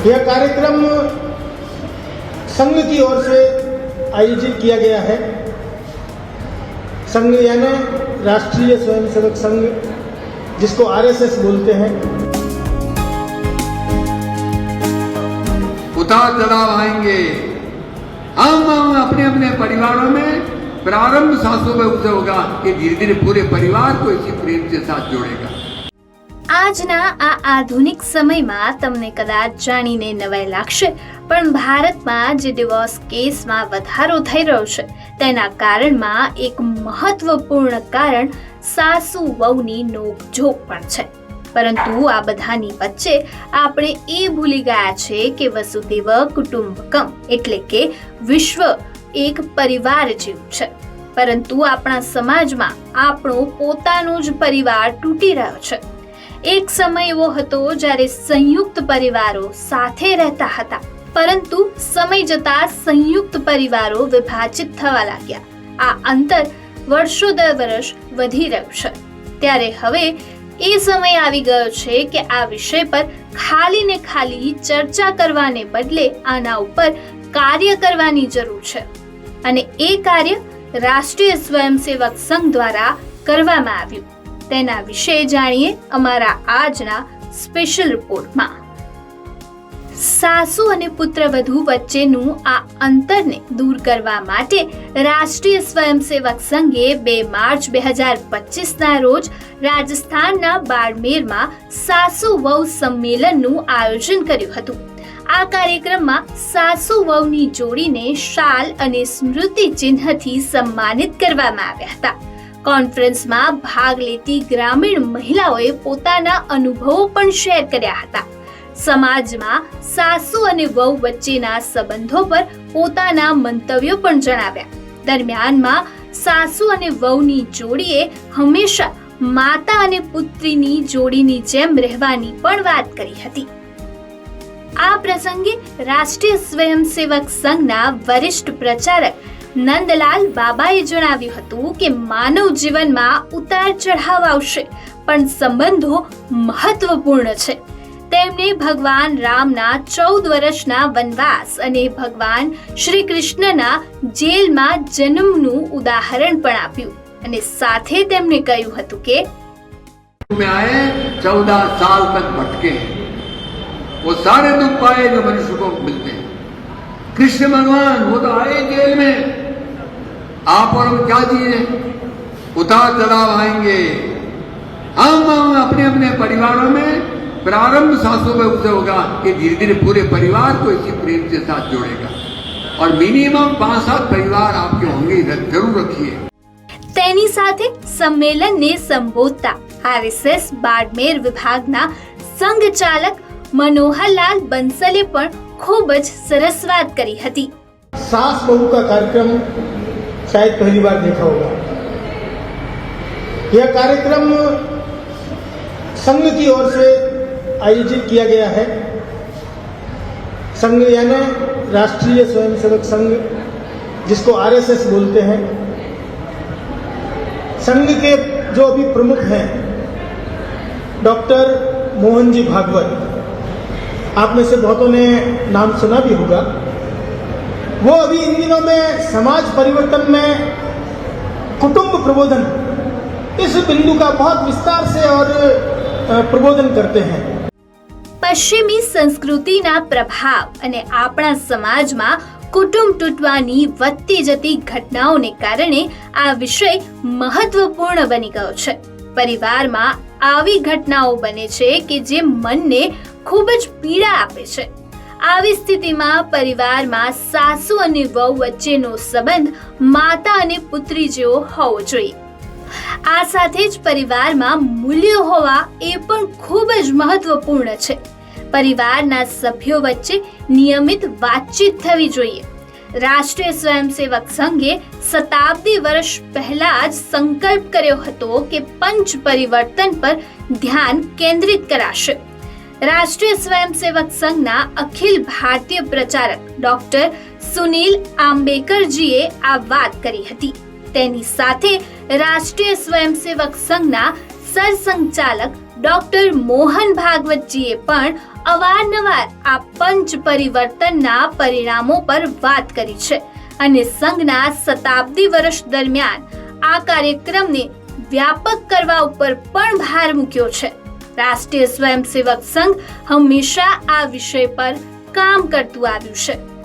यह कार्यक्रम संघ की ओर से आयोजित किया गया है। संघ यानी राष्ट्रीय स्वयंसेवक संघ, जिसको आरएसएस बोलते हैं। उतार चढ़ाव आएंगे, हम अपने अपने परिवारों में प्रारंभ सांसों में उसे होगा कि धीरे धीरे पूरे परिवार को इसी प्रेम के साथ जोड़ेगा। આજના આ આધુનિક સમયમાં તમને કદાચ જાણીને નવાઈ લાગશે, પણ ભારતમાં જે ડિવોર્સ કેસમાં વધારો થઈ રહ્યો છે તેના કારણમાં એક મહત્વપૂર્ણ કારણ સાસુ વહુની નોકઝોક પણ છે। પરંતુ આ બધાની વચ્ચે આપણે એ ભૂલી ગયા છે કે વસુદેવ કુટુંબકમ એટલે કે વિશ્વ એક પરિવાર જેવું છે। પરંતુ આપણા સમાજમાં આપણો પોતાનો જ પરિવાર તૂટી રહ્યો છે। એક સમય એવો હતો જ્યારે સંયુક્ત પરિવારો સાથે રહેતા હતા, પરંતુ સમય જતા સંયુક્ત પરિવારો વિભાજિત થવા લાગ્યા। આ અંતર વર્ષો દર વર્ષ વધી રહ્યું છે। ત્યારે હવે એ સમય આવી ગયો છે કે આ વિષય પર ખાલી ને ખાલી ચર્ચા કરવાને બદલે આના ઉપર કાર્ય કરવાની જરૂર છે, અને એ કાર્ય રાષ્ટ્રીય સ્વયંસેવક સંઘ દ્વારા કરવામાં આવ્યું। તેના વિશે જાણીએ અમારા આજના સ્પેશિયલ રિપોર્ટમાં। સાસુ અને પુત્રવધુ વચ્ચેનું આ અંતરને દૂર કરવા માટે રાષ્ટ્રીય સ્વયંસેવક સંઘે 2 માર્ચ 2025ના રોજ રાજસ્થાનના બાડમેરમાં સાસુ વહુ સંમેલનનું આયોજન કર્યું હતું। આ કાર્યક્રમમાં સાસુ વહુની જોડીને શાલ અને સ્મૃતિ ચિહ્નથી સન્માનિત કરવામાં આવ્યા હતા। કોન્ફરન્સમાં ભાગ લેતી ગ્રામીણ મહિલાઓએ પોતાના અનુભવો પણ શેર કર્યા હતા। સમાજમાં સાસુ અને વહુ વચ્ચેના સંબંધો પર પોતાના મંતવ્યો પણ જણાવ્યા। દરમિયાનમાં સાસુ અને વહુની જોડીએ હંમેશા માતા અને પુત્રીની જોડીની જેમ રહેવાની પણ વાત કરી હતી। આ પ્રસંગે રાષ્ટ્રીય સ્વયંસેવક સંઘના વરિષ્ઠ પ્રચારક નંદલાલ બાબાએ જણાવ્યું હતું કે માનવ જીવનમાં ઉતાર ચઢાવ આવશે, પણ સંબંધો મહત્વપૂર્ણ છે। તેમણે ભગવાન રામના 14 વર્ષના વનવાસ અને ભગવાન શ્રી કૃષ્ણના જેલમાં જન્મનું ઉદાહરણ પણ આપ્યું, અને સાથે તેમણે કહ્યું હતું કે में आए 14 साल तक भटके, वो सारे दुख पाए जो मनुष्य को मिलते हैं। कृष्ण भगवान वो तो आए जेल में, आप और हम क्या जिए? उतार चढ़ाव आएंगे, हम अपने अपने परिवारों में प्रारंभ सांसों में उसे होगा कि धीरे धीरे पूरे परिवार को इसी प्रेम के साथ जोड़ेगा। और मिनिमम 5-7 परिवार आपके होंगे, जरूर रखिए। તેની સાથે સંમેલનને સંબોધતા આરએસએસ બાડમેર વિભાગના સંઘચાલક मनोहरलाल बंसले पर खूब ज सरस बात करी हती। सास बहू का कार्यक्रम शायद पहली बार देखा होगा। यह कार्यक्रम संघ की ओर से आयोजित किया गया है। संघ यानी राष्ट्रीय स्वयंसेवक संघ, जिसको आरएसएस बोलते हैं। संघ के जो अभी प्रमुख हैं डॉक्टर मोहन जी भागवत, आप में से बहुतों ने नाम सुना भी होगा। वो अभी इन दिनों में समाज परिवर्तन में कुटुंब प्रबोधन, इस बिंदु का बहुत विस्तार से और प्रबोधन करते हैं। पश्चिमी संस्कृतिना प्रभाव अने आपणा समाजमां कुटुंब तूटवानी વધતી જતી ઘટનાઓને કારણે આ વિષય મહત્વપૂર્ણ બની ગયો છે। પરિવારમાં આવી ઘટનાઓ બને છે કે જે મનને ખૂબ જ પીડા આપે છે। આવી સ્થિતિમાં પરિવારમાં સાસુ અને વહુ વચ્ચેનો સંબંધ માતા અને પુત્રી જેવો હોવો જોઈએ। આ સાથે જ પરિવારમાં મૂલ્યો હોવા એ પણ ખૂબ જ મહત્વપૂર્ણ છે। પરિવારના સભ્યો વચ્ચે નિયમિત વાતચીત થવી જોઈએ। રાષ્ટ્રીય સ્વયંસેવક સંઘે શતાબ્દી વર્ષ પહેલા જ સંકલ્પ કર્યો હતો કે પંચ પરિવર્તન પર ધ્યાન કેન્દ્રિત કરાશે। રાષ્ટ્રીય સ્વયંસેવક સંઘના અખિલ ભારતીય પ્રચારક ડોક્ટર સુનિલ આંબેકરજીએ આ વાત કરી હતી। તેની સાથે રાષ્ટ્રીય સ્વયંસેવક સંઘના સરસંઘચાલક ડોક્ટર મોહન ભાગવતજીએ પણ અવારનવાર આ પંચ પરિવર્તનના પરિણામો પર વાત કરી છે અને સંઘના શતાબ્દી વર્ષ દરમિયાન આ કાર્યક્રમને વ્યાપક કરવા ઉપર પણ ભાર મૂક્યો છે. રાષ્ટ્રીય સ્વયંસેવક સંઘ હંમેશા આ વિષય પર કામ કરતું આવ્યું છે.